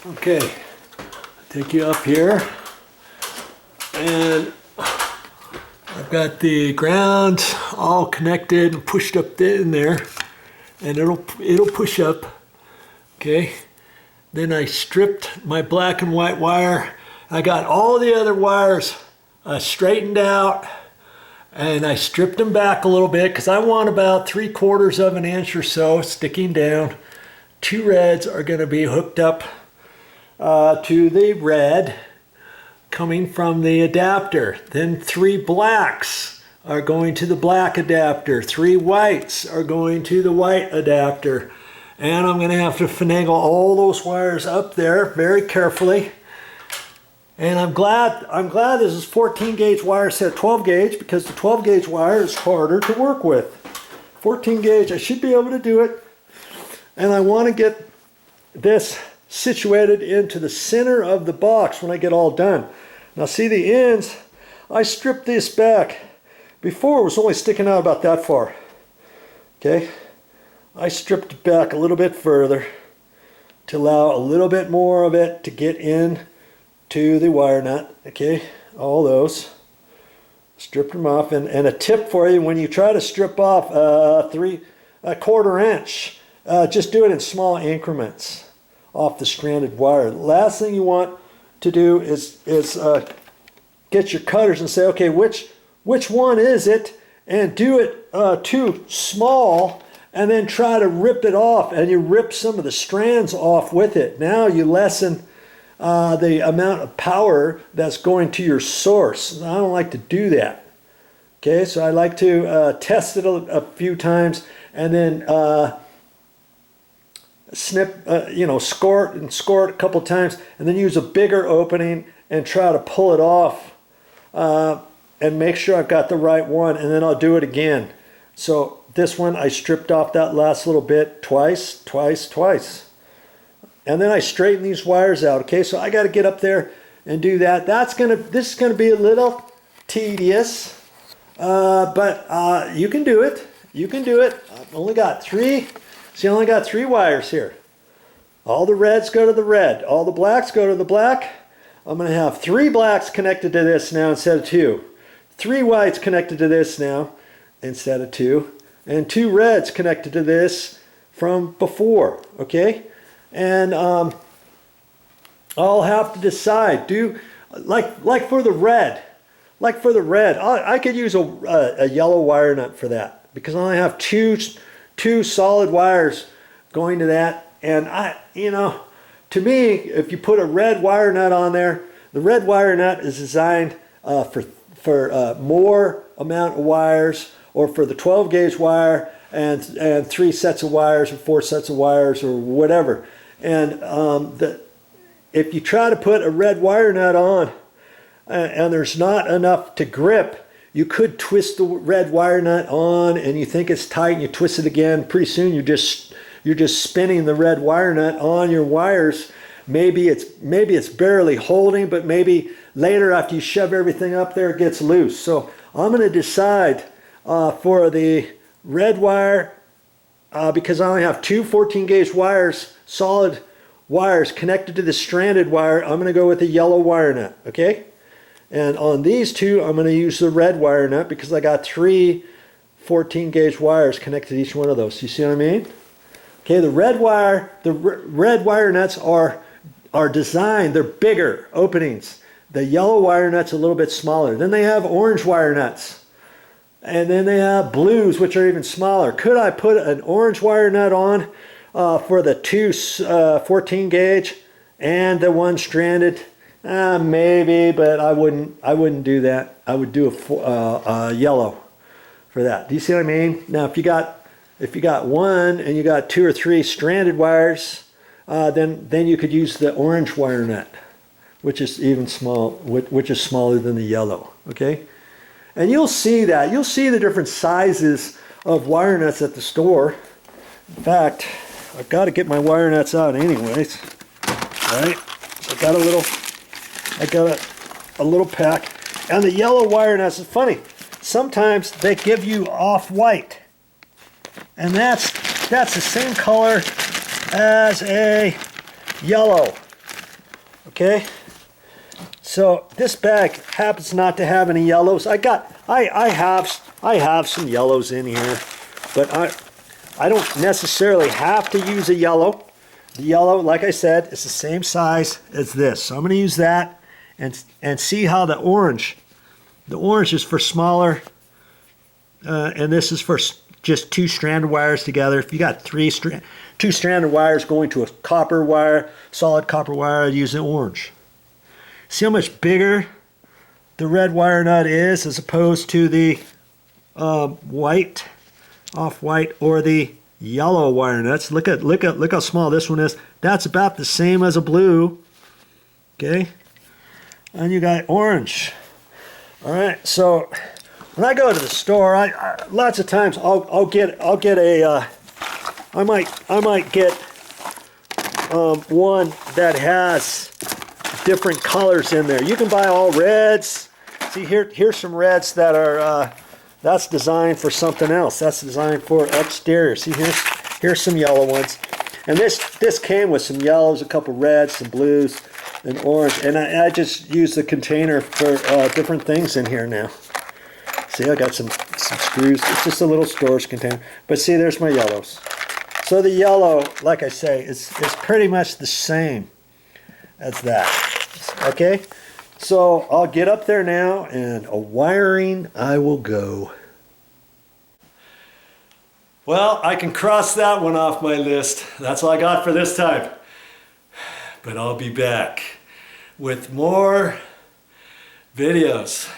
Okay, take you up here, and I've got the ground all connected and pushed up in there, and it'll push up. Okay, then I stripped my black and white wire. I got all the other wires straightened out, and I stripped them back a little bit because I want about 3/4 of an inch or so sticking down. 2 reds are going to be hooked up to the red coming from the adapter. Then 3 blacks are going to the black adapter. 3 whites are going to the white adapter. And I'm going to have to finagle all those wires up there very carefully. And I'm glad this is 14 gauge wire instead of 12 gauge, because the 12 gauge wire is harder to work with. 14 gauge, I should be able to do it. And I want to get this situated into the center of the box when I get all done. Now see the ends, I stripped this back. Before it was only sticking out about that far. Okay, I stripped it back a little bit further to allow a little bit more of it to get in to the wire nut. Okay, all those. Stripped them off, and a tip for you: when you try to strip off a 3/4 inch, just do it in small increments off the stranded wire. The last thing you want to do is get your cutters and say, okay, which one is it, and do it too small, and then try to rip it off, and you rip some of the strands off with it. Now you lessen the amount of power that's going to your source. I don't like to do that. Okay, so I like to test it a few times, and then snip, score it a couple times, and then use a bigger opening and try to pull it off and make sure I've got the right one, and then I'll do it again. So this one I stripped off that last little bit twice, and then I straighten these wires out. Okay, so I got to get up there and do that. This is gonna be a little tedious, but you can do it. You can do it. I've only got 3. See, I only got 3 wires here. All the reds go to the red. All the blacks go to the black. I'm going to have 3 blacks connected to this now instead of 2. 3 whites connected to this now instead of 2. And 2 reds connected to this from before. Okay? And I'll have to decide. Like for the red. Like for the red, I could use a yellow wire nut for that, because I only have two solid wires going to that. And to me, if you put a red wire nut on there, the red wire nut is designed for more amount of wires, or for the 12 gauge wire and 3 sets of wires or 4 sets of wires or whatever. And if you try to put a red wire nut on and there's not enough to grip, you could twist the red wire nut on, and you think it's tight, and you twist it again. Pretty soon you're just spinning the red wire nut on your wires. Maybe it's barely holding, but maybe later after you shove everything up there, it gets loose. So I'm going to decide for the red wire, because I only have 2 14 gauge wires, solid wires connected to the stranded wire. I'm going to go with the yellow wire nut. Okay. And on these 2, I'm going to use the red wire nut, because I got 3 14 gauge wires connected to each one of those. You see what I mean? Okay, the red wire nuts are designed, they're bigger openings. The yellow wire nut's a little bit smaller. Then they have orange wire nuts. And then they have blues, which are even smaller. Could I put an orange wire nut on for the 2 14 gauge and the 1 stranded? Maybe, but I wouldn't do that. I would do a yellow for that. Do you see what I mean? Now, if you got 1 and you got 2 or 3 stranded wires, then you could use the orange wire nut, which is even which is smaller than the yellow. Okay, and you'll see that. You'll see the different sizes of wire nuts at the store. In fact, I've got to get my wire nuts out anyways. Right? So I got a little pack. And the yellow wire nuts is funny. Sometimes they give you off-white. And that's the same color as a yellow. Okay. So this bag happens not to have any yellows. I have some yellows in here, but I don't necessarily have to use a yellow. The yellow, like I said, is the same size as this. So I'm going to use that and see how the orange is for smaller, and this is for just 2 stranded wires together. If you got 2 stranded wires going to a copper wire, solid copper wire, I'd use the orange. See how much bigger the red wire nut is as opposed to the white, off-white, or the yellow wire nuts. Look how small this one is. That's about the same as a blue. Okay, and you got orange. All right, so when I go to the store, I lots of times I'll get a I might get one that has different colors in there. You can buy all reds. See here's some reds that are that's designed for something else. That's designed for exterior. See here's some yellow ones, and this came with some yellows, a couple reds, some blues, and orange. And I just use the container for different things in here now. See, I got some screws. It's just a little storage container. But see, there's my yellows. So the yellow, like I say, is pretty much the same as that. Okay, so I'll get up there now, and a wiring I will go. Well, I can cross that one off my list. That's all I got for this time. But I'll be back with more videos.